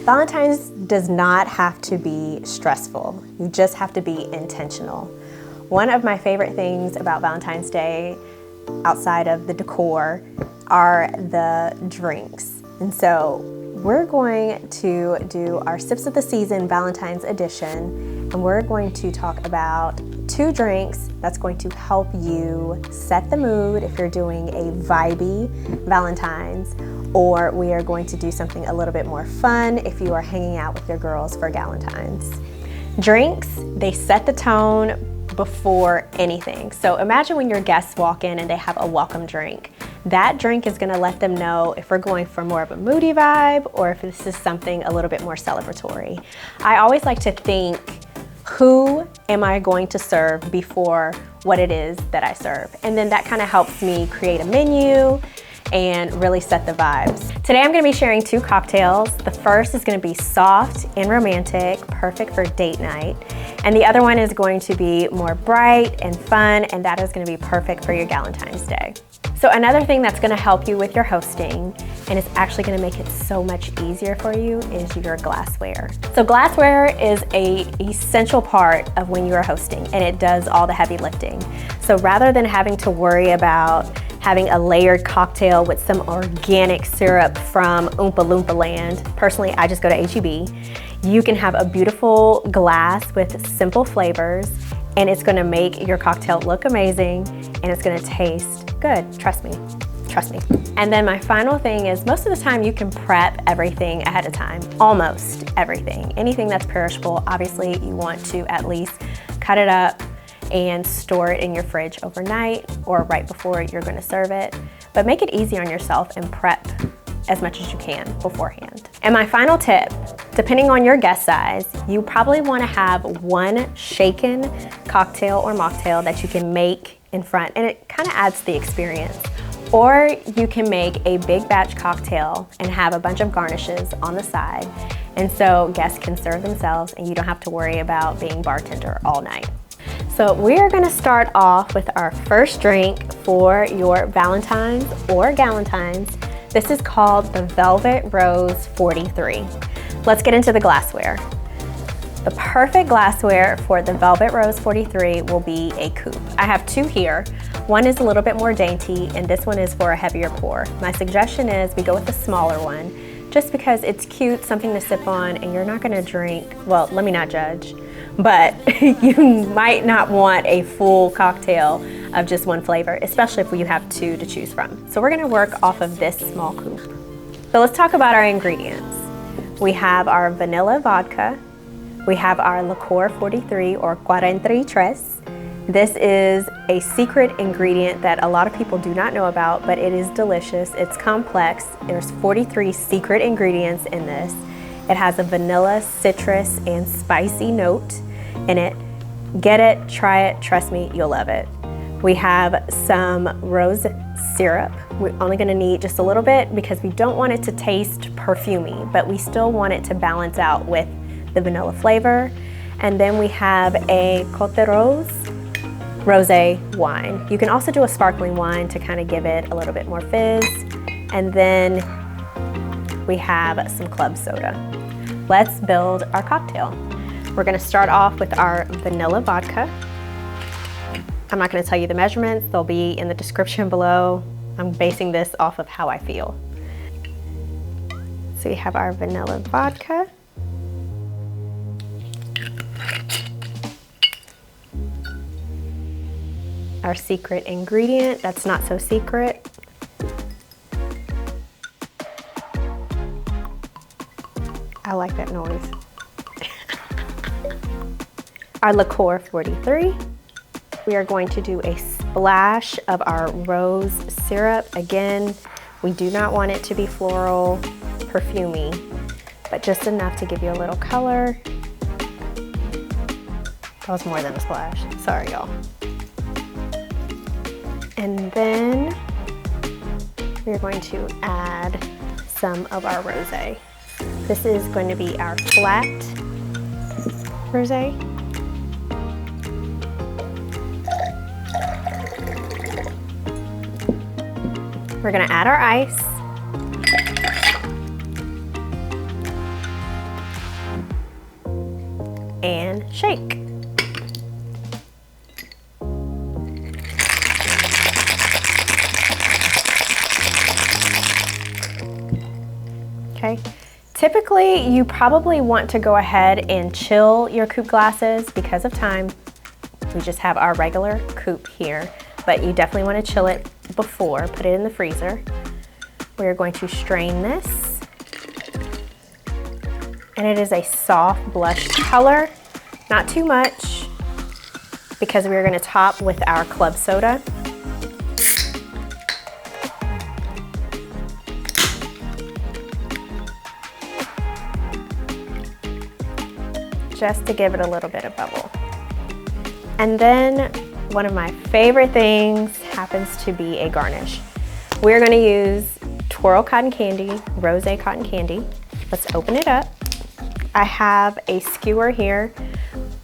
Valentine's does not have to be stressful. You just have to be intentional. One of my favorite things about Valentine's Day, outside of the decor, are the drinks. And so we're going to do our Sips of the Season Valentine's edition, and we're going to talk about 2 drinks that's going to help you set the mood if you're doing a vibey Valentine's, or we are going to do something a little bit more fun if you are hanging out with your girls for Galentine's. Drinks, they set the tone before anything. So imagine when your guests walk in and they have a welcome drink. That drink is gonna let them know if we're going for more of a moody vibe or if this is something a little bit more celebratory. I always like to think, who am I going to serve before what it is that I serve? And then that kind of helps me create a menu and really set the vibes. Today I'm gonna be sharing 2 cocktails. The first is gonna be soft and romantic, perfect for date night. And the other one is going to be more bright and fun, and that is gonna be perfect for your Galentine's Day. So another thing that's gonna help you with your hosting, and it's actually gonna make it so much easier for you, is your glassware. So glassware is an essential part of when you are hosting, and it does all the heavy lifting. So rather than having to worry about having a layered cocktail with some organic syrup from Oompa Loompa land, personally I just go to H-E-B, you can have a beautiful glass with simple flavors, and it's gonna make your cocktail look amazing, and it's gonna taste good, trust me. Trust me. And then my final thing is, most of the time you can prep everything ahead of time, almost everything. Anything that's perishable, obviously you want to at least cut it up and store it in your fridge overnight or right before you're gonna serve it. But make it easy on yourself and prep as much as you can beforehand. And my final tip, depending on your guest size, you probably wanna have 1 shaken cocktail or mocktail that you can make in front, and it kinda adds to the experience. Or you can make a big batch cocktail and have a bunch of garnishes on the side, and so guests can serve themselves and you don't have to worry about being bartender all night. So we're gonna start off with our first drink for your Valentine's or Galentine's. This is called the Velvet Rose 43. Let's get into the glassware. The perfect glassware for the Velvet Rose 43 will be a coupe. I have 2 here. One is a little bit more dainty, and this one is for a heavier pour. My suggestion is we go with the smaller one, just because it's cute, something to sip on, and you're not gonna drink, well, let me not judge, but you might not want a full cocktail of just 1 flavor, especially if you have 2 to choose from. So we're gonna work off of this small coupe. So let's talk about our ingredients. We have our vanilla vodka. We have our Licor 43 or 43. This is a secret ingredient that a lot of people do not know about, but it is delicious. It's complex. There's 43 secret ingredients in this. It has a vanilla, citrus, and spicy note in it. Get it, try it, trust me, you'll love it. We have some rose syrup. We're only gonna need just a little bit because we don't want it to taste perfumey, but we still want it to balance out with the vanilla flavor. And then we have a Côte Rose Rosé wine. You can also do a sparkling wine to kind of give it a little bit more fizz. And then we have some club soda. Let's build our cocktail. We're gonna start off with our vanilla vodka. I'm not gonna tell you the measurements, they'll be in the description below. I'm basing this off of how I feel. So we have our vanilla vodka. Our secret ingredient, that's not so secret. I like that noise. Our Licor 43. We are going to do a splash of our rose syrup. Again, we do not want it to be floral, perfumey, but just enough to give you a little color. That was more than a splash, sorry y'all. And then we're going to add some of our rosé. This is going to be our flat rosé. We're gonna add our ice. and shake. Okay. Typically, you probably want to go ahead and chill your coupe glasses because of time. We just have our regular coupe here, but you definitely want to chill it before, put it in the freezer. We're going to strain this. And it is a soft blush color, not too much, because we're going to top with our club soda. Just to give it a little bit of bubble. And then one of my favorite things happens to be a garnish. We're gonna use Twirl Cotton Candy, Rosé Cotton Candy. Let's open it up. I have a skewer here.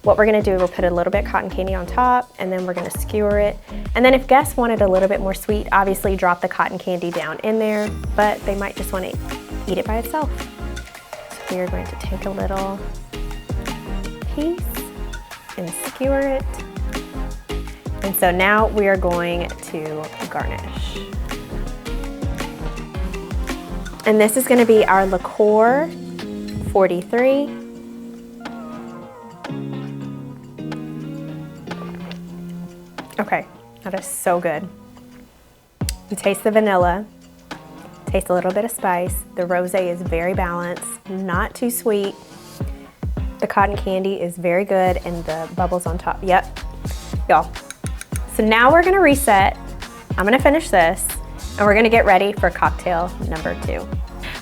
What we're gonna do, we'll put a little bit cotton candy on top, and then we're gonna skewer it. And then if guests wanted a little bit more sweet, obviously drop the cotton candy down in there, but they might just wanna eat it by itself. So we are going to take a little piece and skewer it. And so now we are going to garnish. And this is going to be our Licor 43. Okay, that is so good. You taste the vanilla, taste a little bit of spice. The rosé is very balanced, not too sweet. The cotton candy is very good, and the bubbles on top. Yep, y'all. So now we're gonna reset. I'm gonna finish this, and we're gonna get ready for cocktail number 2.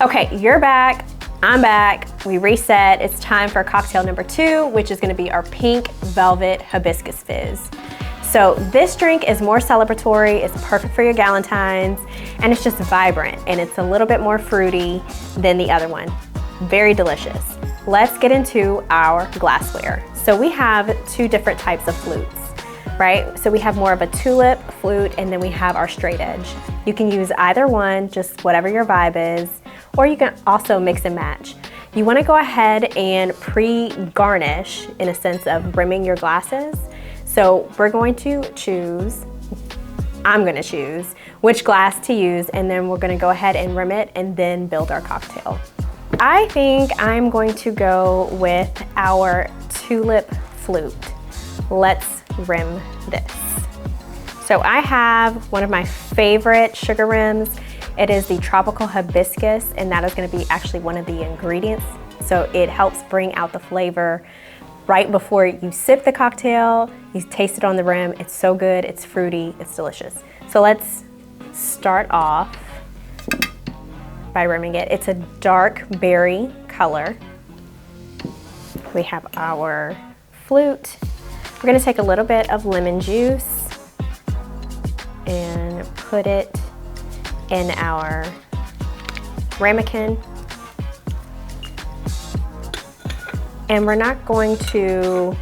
Okay, you're back, I'm back. We reset. It's time for cocktail number 2, which is gonna be our pink velvet hibiscus fizz. So this drink is more celebratory, it's perfect for your Galentine's, and it's just vibrant, and it's a little bit more fruity than the other one. Very delicious. Let's get into our glassware. So we have 2 different types of flutes, right? So we have more of a tulip flute, and then we have our straight edge. You can use either one, just whatever your vibe is, or you can also mix and match. You wanna go ahead and pre-garnish in a sense of rimming your glasses. So we're going to choose, I'm gonna choose which glass to use, and then we're gonna go ahead and rim it and then build our cocktail. I think I'm going to go with our tulip flute. Let's rim this. So I have one of my favorite sugar rims. It is the tropical hibiscus, and that is going to be actually one of the ingredients. So it helps bring out the flavor right before you sip the cocktail. You taste it on the rim. It's so good, it's fruity, it's delicious. So let's start off by rimming it. It's a dark berry color. We have our flute. We're gonna take a little bit of lemon juice and put it in our ramekin. And we're not going to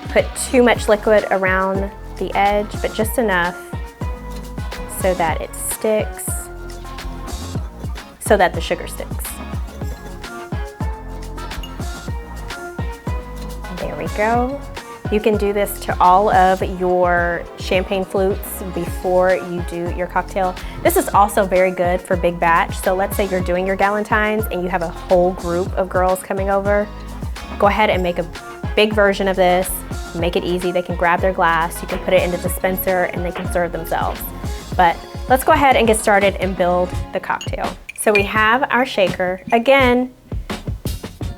put too much liquid around the edge, but just enough so that it sticks, so that the sugar sticks. There we go. You can do this to all of your champagne flutes before you do your cocktail. This is also very good for big batch. So let's say you're doing your Galentine's and you have a whole group of girls coming over. Go ahead and make a big version of this. Make it easy. They can grab their glass. You can put it in the dispenser and they can serve themselves. But let's go ahead and get started and build the cocktail. So we have our shaker. Again,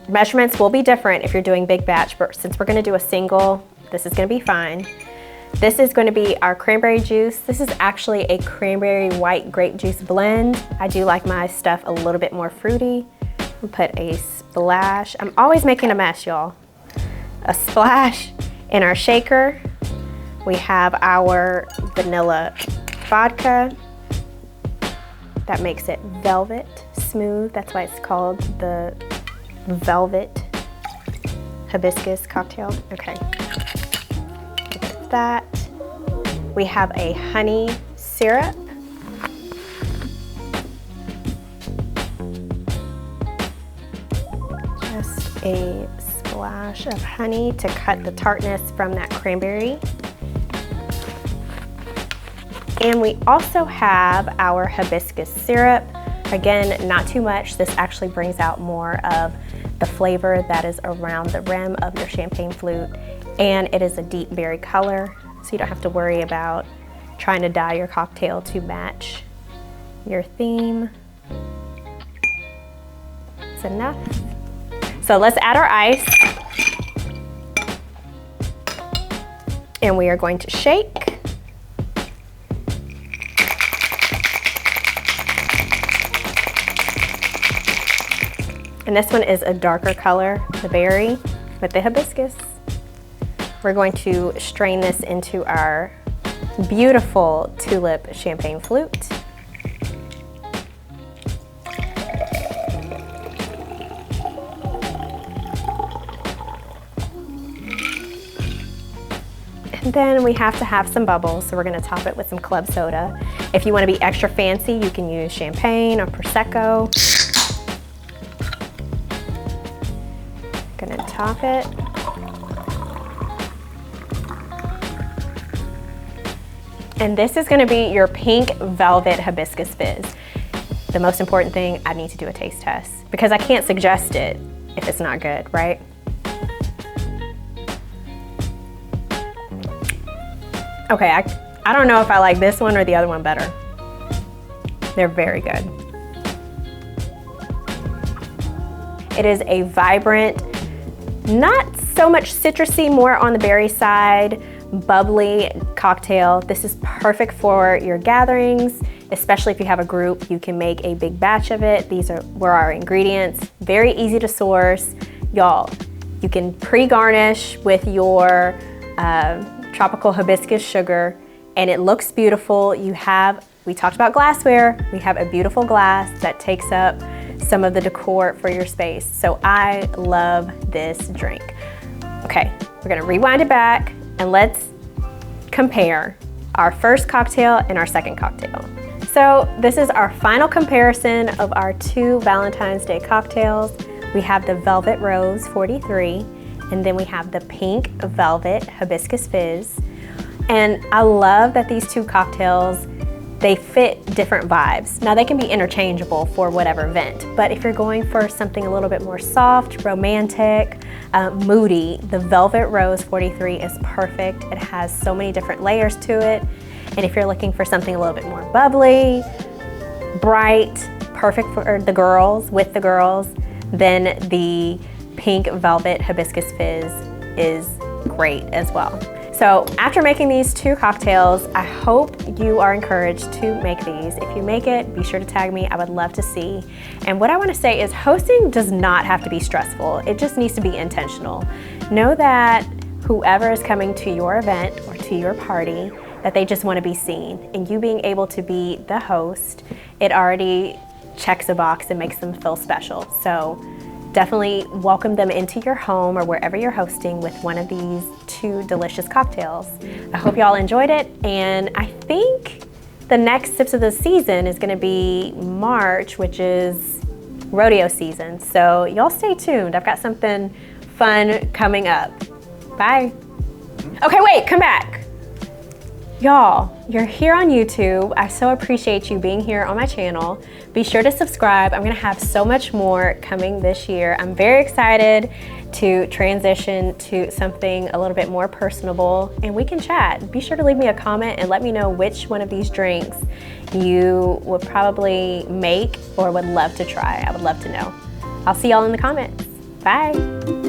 measurements will be different if you're doing big batch, but since we're gonna do a single, this is gonna be fine. This is gonna be our cranberry juice. This is actually a cranberry white grape juice blend. I do like my stuff a little bit more fruity. We'll put a splash. I'm always making a mess, y'all. A splash in our shaker. We have our vanilla vodka. That makes it velvet smooth. That's why it's called the velvet hibiscus cocktail. Okay, look at that. We have a honey syrup. just a splash of honey to cut the tartness from that cranberry. And we also have our hibiscus syrup. Again, not too much. This actually brings out more of the flavor that is around the rim of your champagne flute. And it is a deep berry color, so you don't have to worry about trying to dye your cocktail to match your theme. It's enough. So let's add our ice. And we are going to shake. And this one is a darker color, the berry with the hibiscus. We're going to strain this into our beautiful tulip champagne flute. And then we have to have some bubbles, so we're gonna top it with some club soda. If you wanna be extra fancy, you can use champagne or Prosecco. Gonna top it. And this is gonna be your pink velvet hibiscus fizz. The most important thing, I need to do a taste test because I can't suggest it if it's not good, right? Okay, I don't know if I like this one or the other one better. They're very good. It is a vibrant, not so much citrusy, more on the berry side, bubbly cocktail. This is perfect for your gatherings, especially if you have a group. You can make a big batch of it. These were our ingredients. Very easy to source. Y'all, you can pre-garnish with your tropical hibiscus sugar, and it looks beautiful. We talked about glassware. We have a beautiful glass that takes up some of the decor for your space. So I love this drink. Okay, we're gonna rewind it back and let's compare our first cocktail and our second cocktail. So this is our final comparison of our two Valentine's Day cocktails. We have the Velvet Rose 43, and then we have the Pink Velvet Hibiscus Fizz. And I love that these two cocktails, they fit different vibes. Now they can be interchangeable for whatever event, but if you're going for something a little bit more soft, romantic, moody, the Velvet Rose 43 is perfect. It has so many different layers to it. And if you're looking for something a little bit more bubbly, bright, perfect for the girls, with the girls, then the Pink Velvet Hibiscus Fizz is great as well. So after making these two cocktails, I hope you are encouraged to make these. If you make it, be sure to tag me. I would love to see. And what I want to say is hosting does not have to be stressful. It just needs to be intentional. Know that whoever is coming to your event or to your party, that they just want to be seen. And you being able to be the host, it already checks a box and makes them feel special. So definitely welcome them into your home or wherever you're hosting with one of these two delicious cocktails. I hope y'all enjoyed it, and I think the next Sips of the Season is gonna be March, which is rodeo season. So y'all stay tuned. I've got something fun coming up. Bye. Okay, wait, come back. Y'all, you're here on YouTube. I so appreciate you being here on my channel. Be sure to subscribe. I'm gonna have so much more coming this year. I'm very excited to transition to something a little bit more personable, and we can chat. Be sure to leave me a comment and let me know which one of these drinks you would probably make or would love to try. I would love to know. I'll see y'all in the comments. Bye.